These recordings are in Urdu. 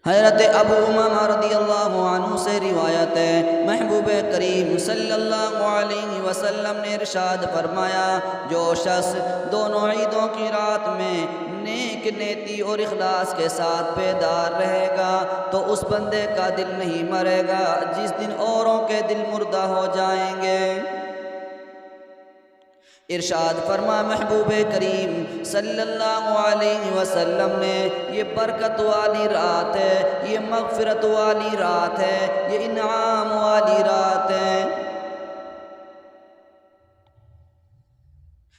حضرت ابو امامہ رضی اللہ عنہ سے روایت ہے، محبوب کریم صلی اللہ علیہ وسلم نے ارشاد فرمایا، جو شخص دونوں عیدوں کی رات میں نیک نیتی اور اخلاص کے ساتھ بیدار رہے گا تو اس بندے کا دل نہیں مرے گا جس دن اوروں کے دل مردہ ہو جائیں گے۔ ارشاد فرما محبوب کریم صلی اللہ علیہ وسلم نے، یہ برکت والی رات ہے، یہ مغفرت والی رات ہے، یہ انعام والی رات ہے۔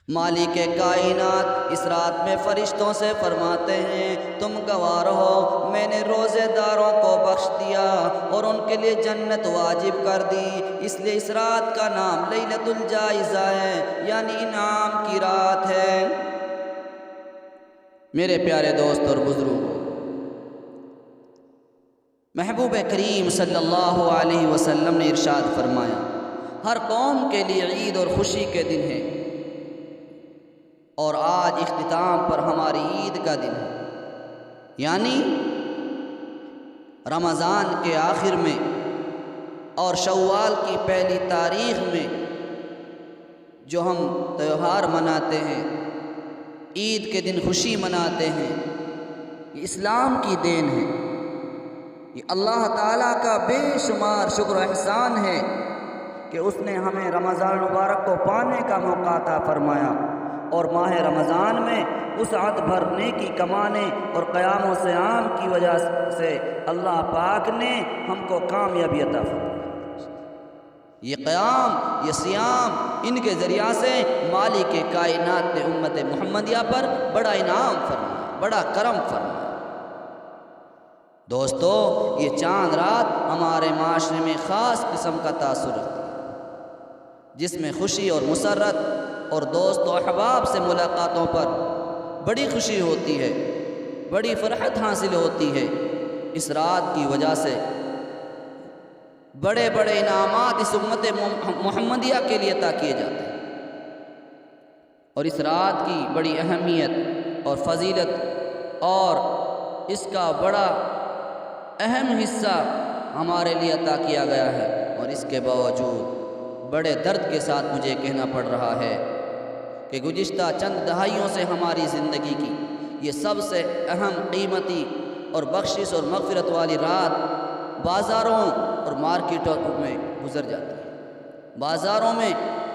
مالک کائنات اس رات میں فرشتوں سے فرماتے ہیں، تم گواہ رہو میں نے روزے داروں کو بخش دیا اور ان کے لیے جنت واجب کر دی، اس لیے اس رات کا نام لیلۃ الجائزہ ہے، یعنی انعام کی رات ہے۔ میرے پیارے دوست اور بزرگوں، محبوب کریم صلی اللہ علیہ وسلم نے ارشاد فرمایا، ہر قوم کے لیے عید اور خوشی کے دن ہے، اور آج اختتام پر ہماری عید کا دن ہے، یعنی رمضان کے آخر میں اور شوال کی پہلی تاریخ میں جو ہم تہوار مناتے ہیں، عید کے دن خوشی مناتے ہیں، یہ اسلام کی دین ہے، یہ اللہ تعالیٰ کا بے شمار شکر و احسان ہے کہ اس نے ہمیں رمضان مبارک کو پانے کا موقع عطا فرمایا، اور ماہ رمضان میں وسعت بھر نیکی کمانے اور قیام و صیام کی وجہ سے اللہ پاک نے ہم کو کامیابی عطا فرمائی۔ یہ قیام، یہ صیام، ان کے ذریعہ سے مالک کائنات نے امت محمدیہ پر بڑا انعام فرمایا، بڑا کرم فرمایا۔ دوستو، یہ چاند رات ہمارے معاشرے میں خاص قسم کا تاثر رکھتی ہے، جس میں خوشی اور مسرت اور دوست و احباب سے ملاقاتوں پر بڑی خوشی ہوتی ہے، بڑی فرحت حاصل ہوتی ہے۔ اس رات کی وجہ سے بڑے بڑے انعامات اس امت محمدیہ کے لیے عطا کیے جاتے ہیں، اور اس رات کی بڑی اہمیت اور فضیلت اور اس کا بڑا اہم حصہ ہمارے لیے عطا کیا گیا ہے، اور اس کے باوجود بڑے درد کے ساتھ مجھے کہنا پڑ رہا ہے کہ گزشتہ چند دہائیوں سے ہماری زندگی کی یہ سب سے اہم، قیمتی اور بخشش اور مغفرت والی رات بازاروں اور مارکیٹوں میں گزر جاتی ہے۔ بازاروں میں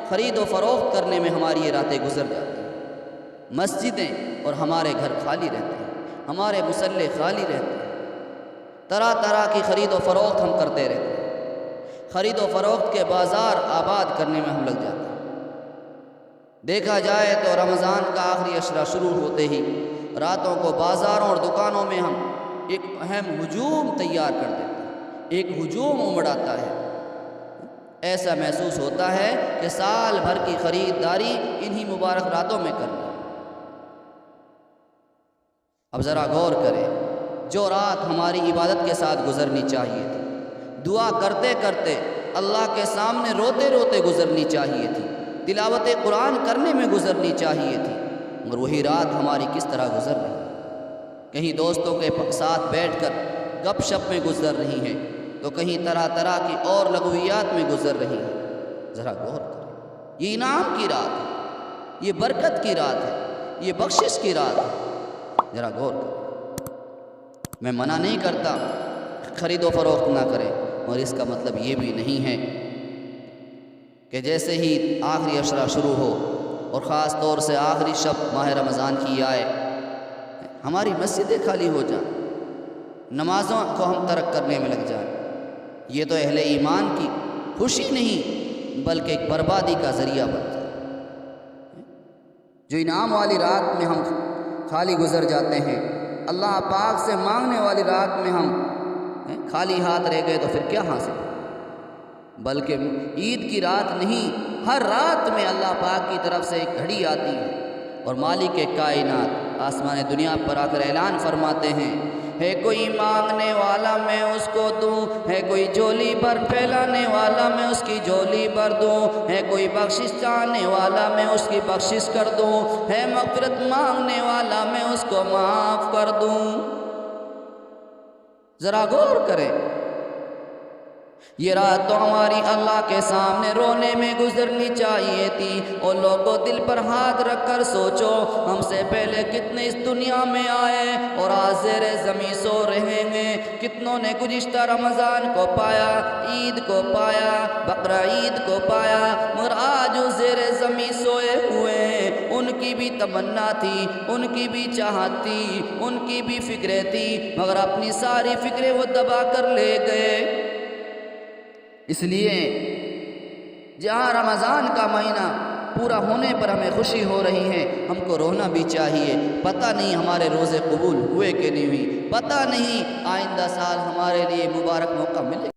خرید و فروخت کرنے میں ہماری یہ راتیں گزر جاتی ہیں، مسجدیں اور ہمارے گھر خالی رہتے ہیں، ہمارے مصلے خالی رہتے ہیں، طرح طرح کی خرید و فروخت ہم کرتے رہتے ہیں، خرید و فروخت کے بازار آباد کرنے میں ہم لگ جاتے ہیں۔ دیکھا جائے تو رمضان کا آخری عشرہ شروع ہوتے ہی راتوں کو بازاروں اور دکانوں میں ہم ایک اہم ہجوم تیار کر دیتے ہیں، ایک ہجوم امڑ آتا ہے، ایسا محسوس ہوتا ہے کہ سال بھر کی خریداری انہی مبارک راتوں میں کرنا۔ اب ذرا غور کریں، جو رات ہماری عبادت کے ساتھ گزرنی چاہیے تھی، دعا کرتے کرتے اللہ کے سامنے روتے روتے گزرنی چاہیے تھی، تلاوت قرآن کرنے میں گزرنی چاہیے تھی، مگر وہی رات ہماری کس طرح گزر رہی ہے؟ کہیں دوستوں کے ساتھ بیٹھ کر گپ شپ میں گزر رہی ہیں، تو کہیں طرح طرح کی اور لغویات میں گزر رہی ہیں۔ ذرا غور کریں، یہ انعام کی رات ہے، یہ برکت کی رات ہے، یہ بخشش کی رات ہے، ذرا غور کریں۔ میں منع نہیں کرتا خرید و فروخت نہ کریں، اور اس کا مطلب یہ بھی نہیں ہے کہ جیسے ہی آخری عشرہ شروع ہو اور خاص طور سے آخری شب ماہ رمضان کی آئے ہماری مسجدیں خالی ہو جائیں، نمازوں کو ہم ترک کرنے میں لگ جائیں۔ یہ تو اہل ایمان کی خوشی نہیں بلکہ ایک بربادی کا ذریعہ بن جائے۔ جو انعام والی رات میں ہم خالی گزر جاتے ہیں، اللہ پاک سے مانگنے والی رات میں ہم خالی ہاتھ رہ گئے تو پھر کیا حاصل؟ بلکہ عید کی رات نہیں، ہر رات میں اللہ پاک کی طرف سے ایک گھڑی آتی ہے، اور مالک کائنات آسمان دنیا پر آ کر اعلان فرماتے ہیں، ہے کوئی مانگنے والا میں اس کو دوں، ہے کوئی جھولی پر پھیلانے والا میں اس کی جھولی پر دوں، ہے کوئی بخشش چاہنے والا میں اس کی بخشش کر دوں، ہے مغفرت مانگنے والا میں اس کو معاف کر دوں۔ ذرا غور کریں، یہ رات تو ہماری اللہ کے سامنے رونے میں گزرنی چاہیے تھی۔ اور لوگوں دل پر ہاتھ رکھ کر سوچو، ہم سے پہلے کتنے اس دنیا میں آئے اور آج زیر زمین سو رہے ہیں۔ کتنوں نے گزشتہ رمضان کو پایا، عید کو پایا، بقرہ عید کو پایا، مگر آج وہ زیر زمین سوئے ہوئے ہیں۔ ان کی بھی تمنا تھی، ان کی بھی چاہت تھی، ان کی بھی فکریں تھی، مگر اپنی ساری فکریں وہ دبا کر لے گئے۔ اس لیے جہاں رمضان کا مہینہ پورا ہونے پر ہمیں خوشی ہو رہی ہے، ہم کو رونا بھی چاہیے۔ پتہ نہیں ہمارے روزے قبول ہوئے کہ نہیں ہوئی، پتہ نہیں آئندہ سال ہمارے لیے مبارک موقع ملے۔